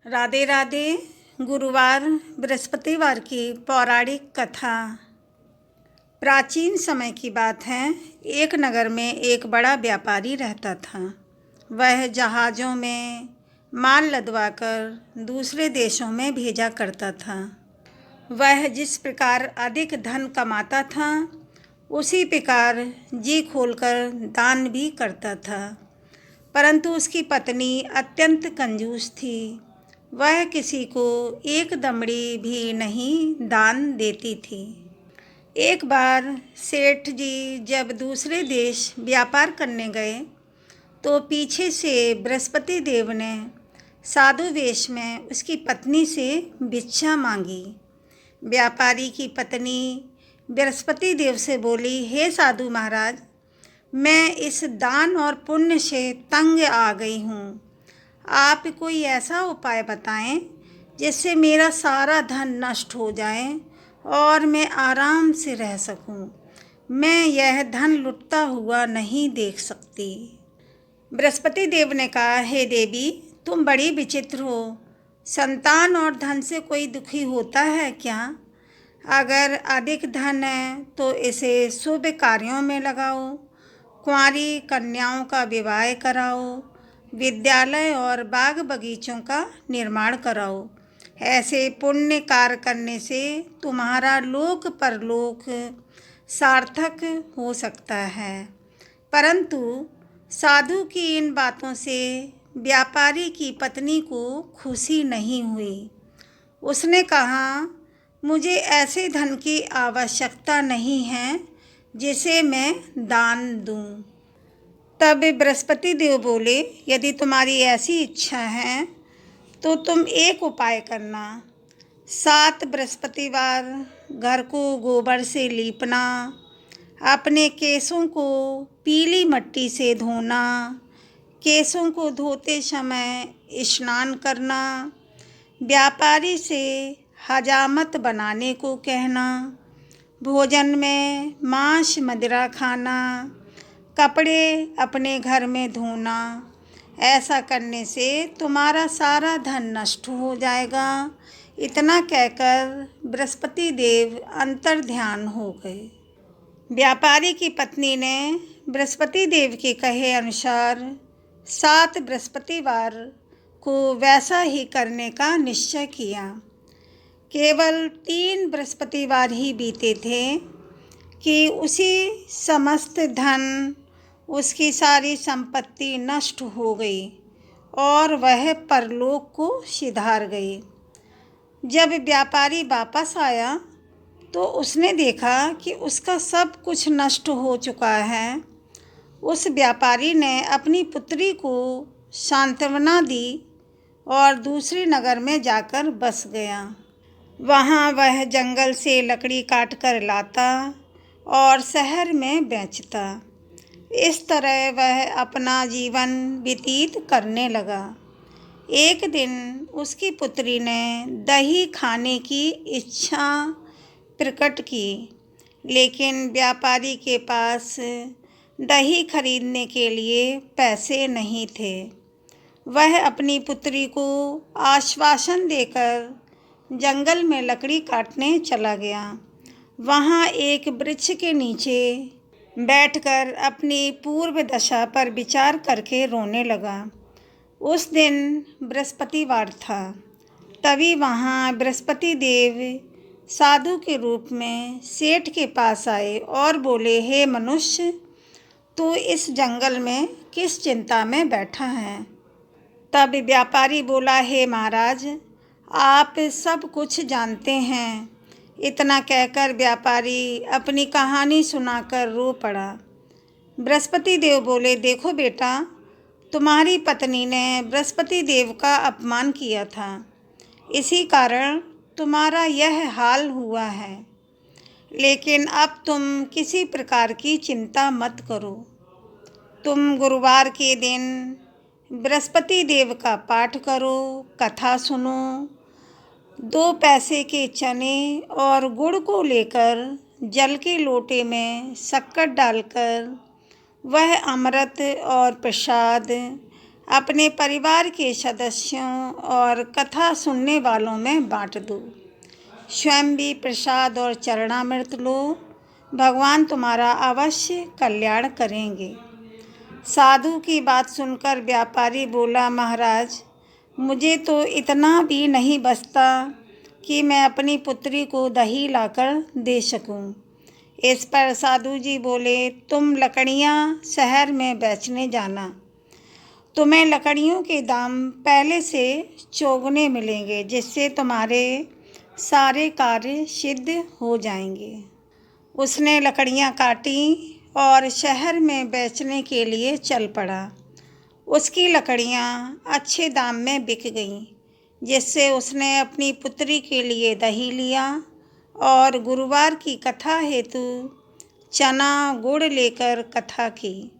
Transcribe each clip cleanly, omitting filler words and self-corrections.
राधे राधे। गुरुवार बृहस्पतिवार की पौराणिक कथा। प्राचीन समय की बात है। एक नगर में एक बड़ा व्यापारी रहता था। वह जहाज़ों में माल लदवाकर दूसरे देशों में भेजा करता था। वह जिस प्रकार अधिक धन कमाता था, उसी प्रकार जी खोलकर दान भी करता था। परंतु उसकी पत्नी अत्यंत कंजूस थी। वह किसी को एक दमड़ी भी नहीं दान देती थी। एक बार सेठ जी जब दूसरे देश व्यापार करने गए, तो पीछे से बृहस्पति देव ने साधु वेश में उसकी पत्नी से भिक्षा मांगी। व्यापारी की पत्नी बृहस्पति देव से बोली, हे साधु महाराज, मैं इस दान और पुण्य से तंग आ गई हूँ। आप कोई ऐसा उपाय बताएं जिससे मेरा सारा धन नष्ट हो जाए और मैं आराम से रह सकूं। मैं यह धन लुटता हुआ नहीं देख सकती। बृहस्पति देव ने कहा, हे देवी, तुम बड़ी विचित्र हो। संतान और धन से कोई दुखी होता है क्या? अगर अधिक धन है तो इसे शुभ कार्यों में लगाओ, कुंवारी कन्याओं का विवाह कराओ, विद्यालय और बाग बगीचों का निर्माण कराओ। ऐसे पुण्य कार्य करने से तुम्हारा लोक परलोक सार्थक हो सकता है। परंतु साधु की इन बातों से व्यापारी की पत्नी को खुशी नहीं हुई। उसने कहा, मुझे ऐसे धन की आवश्यकता नहीं है जिसे मैं दान दूं। तब बृहस्पति देव बोले, यदि तुम्हारी ऐसी इच्छा है तो तुम एक उपाय करना। 7 बृहस्पतिवार घर को गोबर से लीपना, अपने केसों को पीली मिट्टी से धोना, केसों को धोते समय स्नान करना, व्यापारी से हजामत बनाने को कहना, भोजन में मांस मदिरा खाना, कपड़े अपने घर में धोना। ऐसा करने से तुम्हारा सारा धन नष्ट हो जाएगा। इतना कहकर बृहस्पति देव अंतर्ध्यान हो गए। व्यापारी की पत्नी ने बृहस्पति देव के कहे अनुसार 7 बृहस्पतिवार को वैसा ही करने का निश्चय किया। केवल 3 बृहस्पतिवार ही बीते थे कि उसी समस्त धन, उसकी सारी संपत्ति नष्ट हो गई और वह परलोक को सिधार गई। जब व्यापारी वापस आया तो उसने देखा कि उसका सब कुछ नष्ट हो चुका है। उस व्यापारी ने अपनी पुत्री को सांत्वना दी और दूसरे नगर में जाकर बस गया। वहाँ वह जंगल से लकड़ी काट कर लाता और शहर में बेचता। इस तरह वह अपना जीवन व्यतीत करने लगा। एक दिन उसकी पुत्री ने दही खाने की इच्छा प्रकट की, लेकिन व्यापारी के पास दही खरीदने के लिए पैसे नहीं थे। वह अपनी पुत्री को आश्वासन देकर जंगल में लकड़ी काटने चला गया। वहाँ एक वृक्ष के नीचे बैठकर अपनी पूर्व दशा पर विचार करके रोने लगा। उस दिन बृहस्पतिवार था। तभी वहाँ बृहस्पति देव साधु के रूप में सेठ के पास आए और बोले, हे मनुष्य, तू इस जंगल में किस चिंता में बैठा है? तब व्यापारी बोला, हे महाराज, आप सब कुछ जानते हैं। इतना कहकर व्यापारी अपनी कहानी सुनाकर रो पड़ा। बृहस्पति देव बोले, देखो बेटा, तुम्हारी पत्नी ने बृहस्पति देव का अपमान किया था, इसी कारण तुम्हारा यह हाल हुआ है। लेकिन अब तुम किसी प्रकार की चिंता मत करो। तुम गुरुवार के दिन बृहस्पति देव का पाठ करो, कथा सुनो, 2 पैसे के चने और गुड़ को लेकर जल के लोटे में शक्कर डालकर वह अमृत और प्रसाद अपने परिवार के सदस्यों और कथा सुनने वालों में बांट दो। स्वयं भी प्रसाद और चरणामृत लो, भगवान तुम्हारा अवश्य कल्याण करेंगे। साधु की बात सुनकर व्यापारी बोला, महाराज, मुझे तो इतना भी नहीं बचता कि मैं अपनी पुत्री को दही लाकर दे सकूं। इस पर साधु जी बोले, तुम लकड़ियां शहर में बेचने जाना। तुम्हें लकड़ियों के दाम पहले से चौगुने मिलेंगे, जिससे तुम्हारे सारे कार्य सिद्ध हो जाएंगे। उसने लकड़ियां काटी और शहर में बेचने के लिए चल पड़ा। उसकी लकड़ियां अच्छे दाम में बिक गईं, जिससे उसने अपनी पुत्री के लिए दही लिया और गुरुवार की कथा हेतु चना गुड़ लेकर कथा की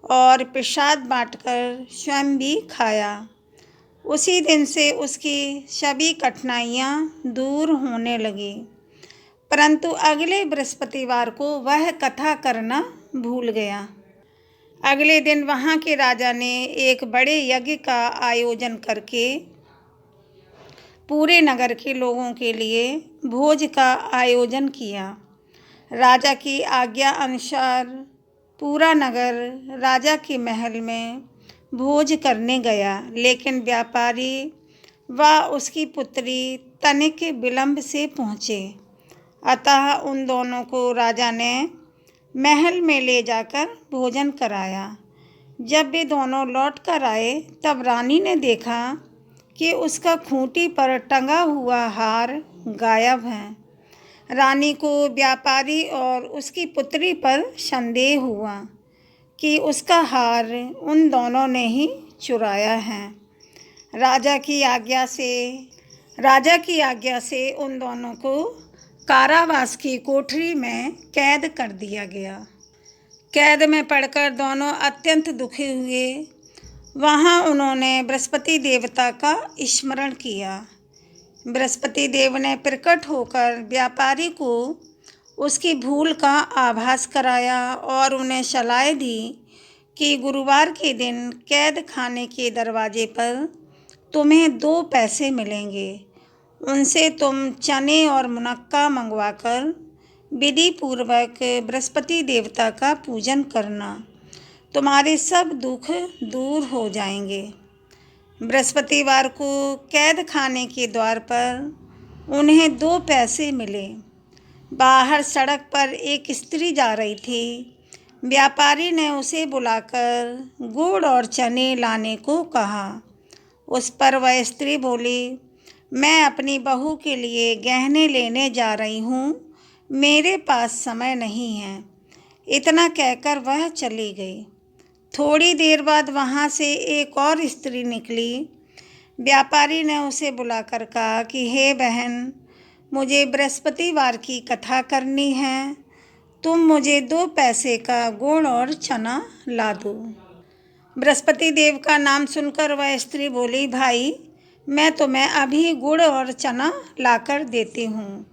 और प्रसाद बांटकर स्वयं भी खाया। उसी दिन से उसकी सभी कठिनाइयां दूर होने लगी। परंतु अगले बृहस्पतिवार को वह कथा करना भूल गया। अगले दिन वहाँ के राजा ने एक बड़े यज्ञ का आयोजन करके पूरे नगर के लोगों के लिए भोज का आयोजन किया। राजा की आज्ञा अनुसार पूरा नगर राजा के महल में भोज करने गया, लेकिन व्यापारी व उसकी पुत्री तनिक विलंब से पहुँचे। अतः उन दोनों को राजा ने महल में ले जाकर भोजन कराया। जब वे दोनों लौट कर आए, तब रानी ने देखा कि उसका खूंटी पर टंगा हुआ हार गायब है। रानी को व्यापारी और उसकी पुत्री पर संदेह हुआ कि उसका हार उन दोनों ने ही चुराया है। राजा की आज्ञा से उन दोनों को कारावास की कोठरी में कैद कर दिया गया। कैद में पड़कर दोनों अत्यंत दुखी हुए। वहाँ उन्होंने बृहस्पति देवता का स्मरण किया। बृहस्पति देव ने प्रकट होकर व्यापारी को उसकी भूल का आभास कराया और उन्हें सलाह दी कि गुरुवार के दिन कैद खाने के दरवाजे पर तुम्हें 2 पैसे मिलेंगे। उनसे तुम चने और मुनक्का मंगवाकर विधि पूर्वक बृहस्पति देवता का पूजन करना। तुम्हारे सब दुख दूर हो जाएंगे। बृहस्पतिवार को कैद खाने के द्वार पर उन्हें 2 पैसे मिले। बाहर सड़क पर एक स्त्री जा रही थी। व्यापारी ने उसे बुलाकर गुड़ और चने लाने को कहा। उस पर वह स्त्री बोली, मैं अपनी बहू के लिए गहने लेने जा रही हूँ, मेरे पास समय नहीं है। इतना कहकर वह चली गई। थोड़ी देर बाद वहाँ से एक और स्त्री निकली। व्यापारी ने उसे बुलाकर कहा कि हे बहन, मुझे बृहस्पतिवार की कथा करनी है, तुम मुझे 2 पैसे का गुड़ और चना ला दो। बृहस्पति देव का नाम सुनकर वह स्त्री बोली, भाई, मैं तुम्हें अभी गुड़ और चना लाकर देती हूँ।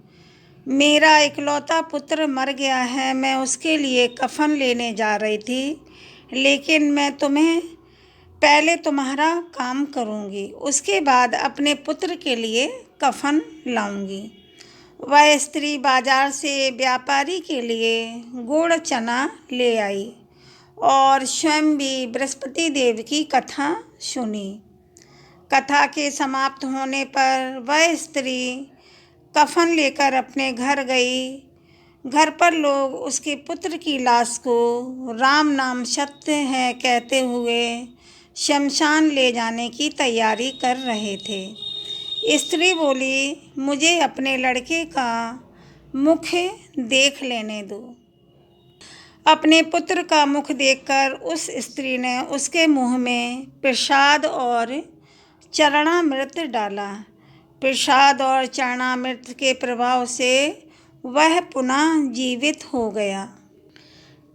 मेरा इकलौता पुत्र मर गया है, मैं उसके लिए कफन लेने जा रही थी, लेकिन मैं तुम्हें पहले तुम्हारा काम करूँगी, उसके बाद अपने पुत्र के लिए कफन लाऊंगी। वह स्त्री बाजार से व्यापारी के लिए गुड़ चना ले आई और स्वयं भी बृहस्पति देव की कथा सुनी। कथा के समाप्त होने पर वह स्त्री कफन लेकर अपने घर गई। घर पर लोग उसके पुत्र की लाश को राम नाम सत्य है कहते हुए शमशान ले जाने की तैयारी कर रहे थे। स्त्री बोली, मुझे अपने लड़के का मुख देख लेने दो। अपने पुत्र का मुख देखकर उस स्त्री ने उसके मुंह में प्रसाद और चरणामृत डाला। प्रसाद और चरणामृत के प्रभाव से वह पुनः जीवित हो गया।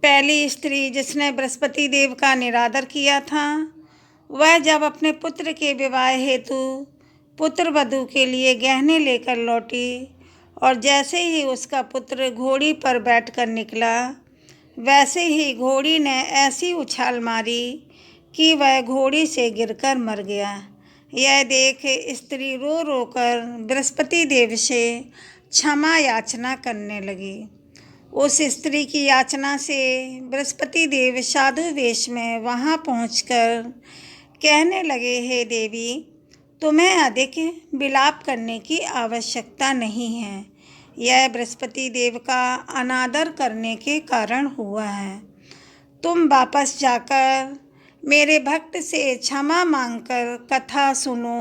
पहली स्त्री जिसने बृहस्पति देव का निरादर किया था, वह जब अपने पुत्र के विवाह हेतु पुत्र वधू के लिए गहने लेकर लौटी और जैसे ही उसका पुत्र घोड़ी पर बैठकर निकला, वैसे ही घोड़ी ने ऐसी उछाल मारी कि वह घोड़ी से गिरकर मर गया। यह देख स्त्री रो रो कर बृहस्पति देव से क्षमा याचना करने लगी। उस स्त्री की याचना से बृहस्पति देव साधु वेश में वहां पहुंचकर कहने लगे, हे देवी, तुम्हें अधिक विलाप करने की आवश्यकता नहीं है। यह बृहस्पति देव का अनादर करने के कारण हुआ है। तुम वापस जाकर मेरे भक्त से क्षमा मांगकर कथा सुनो,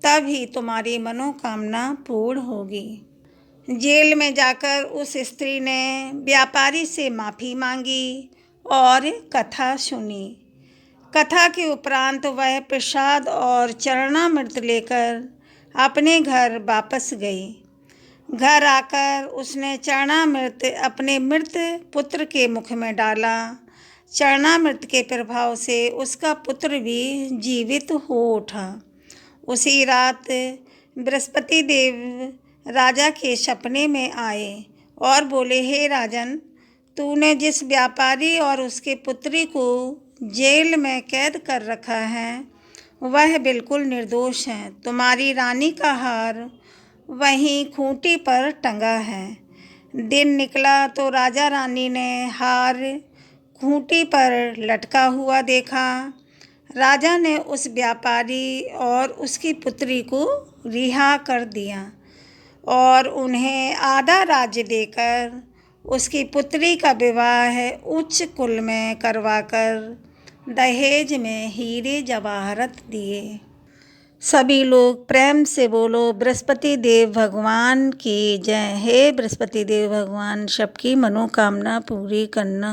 तब ही तुम्हारी मनोकामना पूर्ण होगी। जेल में जाकर उस स्त्री ने व्यापारी से माफ़ी मांगी और कथा सुनी। कथा के उपरांत वह प्रसाद और चरणामृत लेकर अपने घर वापस गई। घर आकर उसने चरणामृत अपने मृत पुत्र के मुख में डाला। चरणामृत के प्रभाव से उसका पुत्र भी जीवित हो उठा। उसी रात बृहस्पति देव राजा के सपने में आए और बोले, हे राजन, तूने जिस व्यापारी और उसके पुत्री को जेल में कैद कर रखा है वह बिल्कुल निर्दोष है। तुम्हारी रानी का हार वहीं खूंटी पर टंगा है। दिन निकला तो राजा रानी ने हार खूंटी पर लटका हुआ देखा। राजा ने उस व्यापारी और उसकी पुत्री को रिहा कर दिया और उन्हें आधा राज्य देकर उसकी पुत्री का विवाह उच्च कुल में करवाकर दहेज में हीरे जवाहरत दिए। सभी लोग प्रेम से बोलो, बृहस्पति देव भगवान की जय। हे बृहस्पति देव भगवान, सबकी मनोकामना पूरी करना।